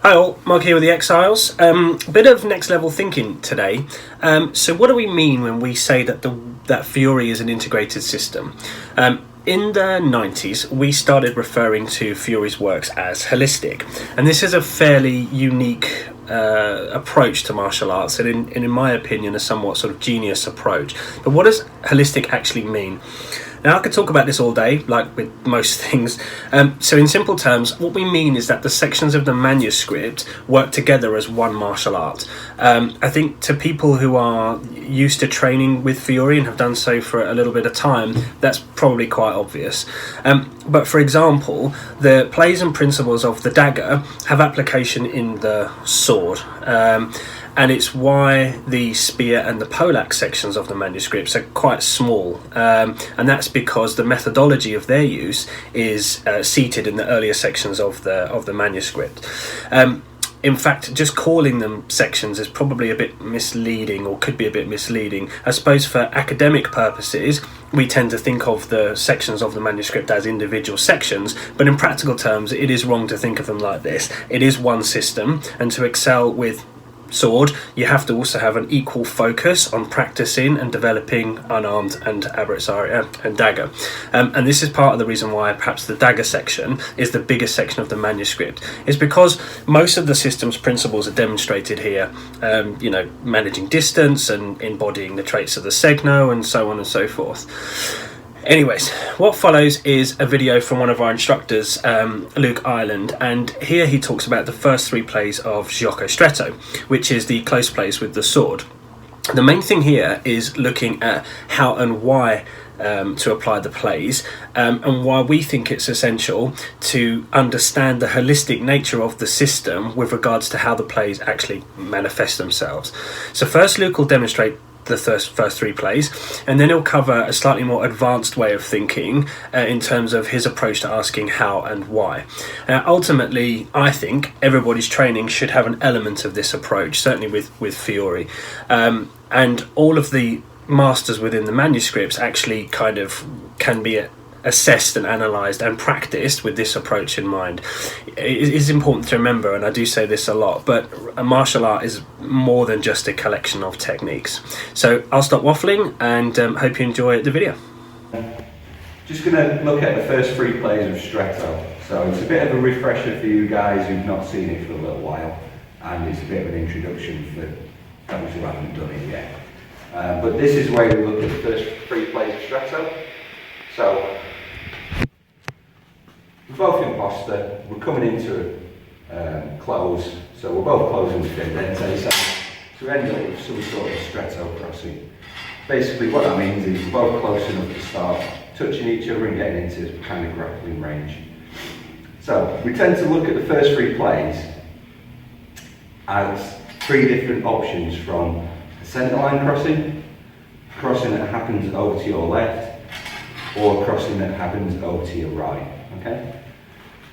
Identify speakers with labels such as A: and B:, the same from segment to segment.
A: Hi all, Mark here with the Exiles. Bit of next level thinking today. So what do we mean when we say that that Fiore is an integrated system? In the 90s, we started referring to Fiore's works as holistic, and this is a fairly unique approach to martial arts, and in my opinion, a somewhat sort of genius approach. But what does holistic actually mean? Now, I could talk about this all day, like with most things. So in simple terms, what we mean is that the sections of the manuscript work together as one martial art. I think to people who are used to training with Fiore and have done so for a little bit of time, that's probably quite obvious. But for example, the plays and principles of the dagger have application in the sword. And it's why the spear and the poleaxe sections of the manuscripts are quite small, and that's because the methodology of their use is seated in the earlier sections of the manuscript. In fact, just calling them sections is probably a bit misleading, or could be a bit misleading. I suppose for academic purposes, we tend to think of the sections of the manuscript as individual sections, but in practical terms, it is wrong to think of them like this. It is one system, and to excel with sword, you have to also have an equal focus on practicing and developing unarmed and adversary and dagger, and this is part of the reason why perhaps the dagger section is the biggest section of the manuscript, is because most of the system's principles are demonstrated here. Managing distance and embodying the traits of the segno and so on and so forth. Anyways, what follows is a video from one of our instructors, Luke Ireland, and here he talks about the first three plays of Gioco Stretto, which is the close plays with the sword. The main thing here is looking at how and why to apply the plays, and why we think it's essential to understand the holistic nature of the system with regards to how the plays actually manifest themselves. So first, Luke will demonstrate the first three plays, and then he'll cover a slightly more advanced way of thinking in terms of his approach to asking how and why. Ultimately, I think everybody's training should have an element of this approach, certainly with Fiore, and all of the masters within the manuscripts actually kind of can be assessed and analysed and practiced with this approach in mind. It is important to remember, and I do say this a lot, but a martial art is more than just a collection of techniques. So I'll stop waffling and hope you enjoy the video.
B: Just going to look at the first three plays of Stretto. So it's a bit of a refresher for you guys who've not seen it for a little while, and it's a bit of an introduction for those who haven't done it yet. But this is where we look at the first three plays of Stretto. So we're both in posture, we're coming into close, so we're both closing the fendente, so we end up with some sort of Stretto crossing. Basically what that means is we're both close enough to start touching each other and getting into kind of grappling range. So we tend to look at the first three plays as three different options, from a centre line crossing that happens over to your left, or crossing that happens over to your right. Okay?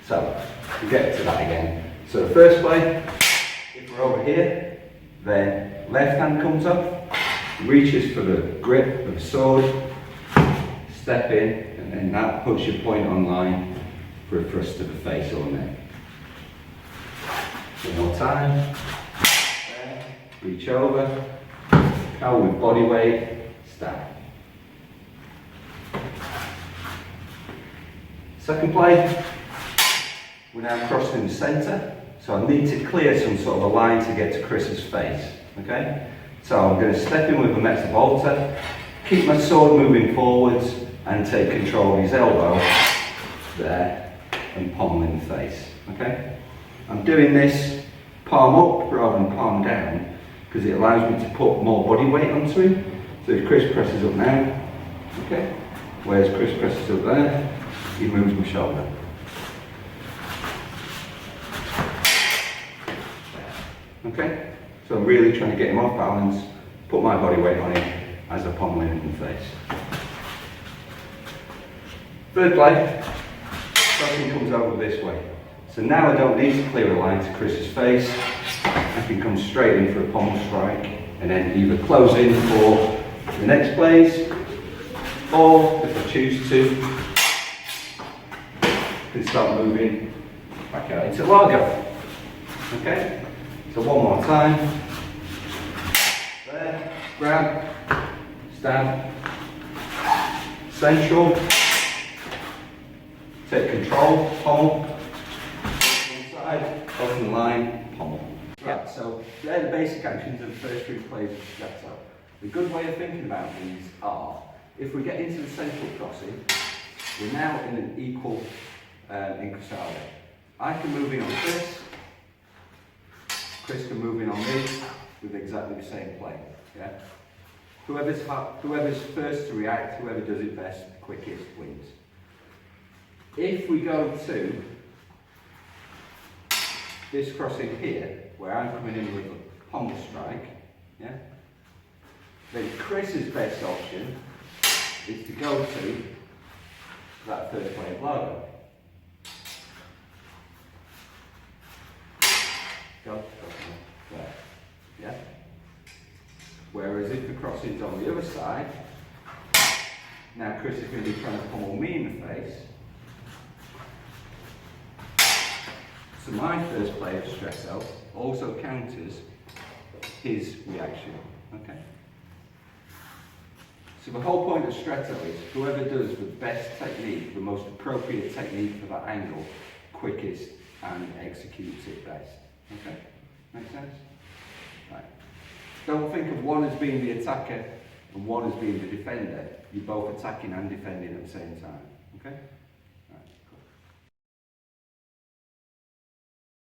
B: So, we get to that again. So the first play, if we're over here, then left hand comes up, reaches for the grip of the sword, step in, and then that puts your point on line for a thrust to the face or neck. One more time. There, reach over, now with body weight, stab. Second play, we're now crossing the centre, so I need to clear some sort of a line to get to Chris's face, okay? So I'm going to step in with a mezza volta, keep my sword moving forwards, and take control of his elbow, there, and pommeling the face, okay? I'm doing this palm up rather than palm down, because it allows me to put more body weight onto him. So if Chris presses up now, okay? Whereas Chris presses up there, he moves my shoulder. Okay? So I'm really trying to get him off balance, put my body weight on him as I pommel him in the face. Third play, crossing comes over this way. So now I don't need to clear a line to Chris's face. I can come straight in for a pommel strike and then either close in for the next plays, or if I choose to, can start moving back out into Largo. Okay? So one more time. There, grab, stab, central, take control, pommel, one side, open line, pommel. Right, so they're the basic actions of the first three plays of stretto. The good way of thinking about these are, if we get into the central crossing, we're now in an equal incrociale. I can move in on Chris can move in on me with exactly the same play. Yeah? Whoever's first to react, whoever does it best, quickest, wins. If we go to this crossing here, where I'm coming in with a pommel strike, yeah, then Chris's best option is to go to that third play of Largo. Go, there, yeah? Whereas if the crossing's on the other side, now Chris is going to be trying to pommel me in the face. So my first play of stretto also counters his reaction, okay? So the whole point of stretto is whoever does the best technique, the most appropriate technique for that angle, quickest and executes it best. Okay? Make sense? Right. Don't think of one as being the attacker and one as being the defender. You're both attacking and defending at the same time. Okay?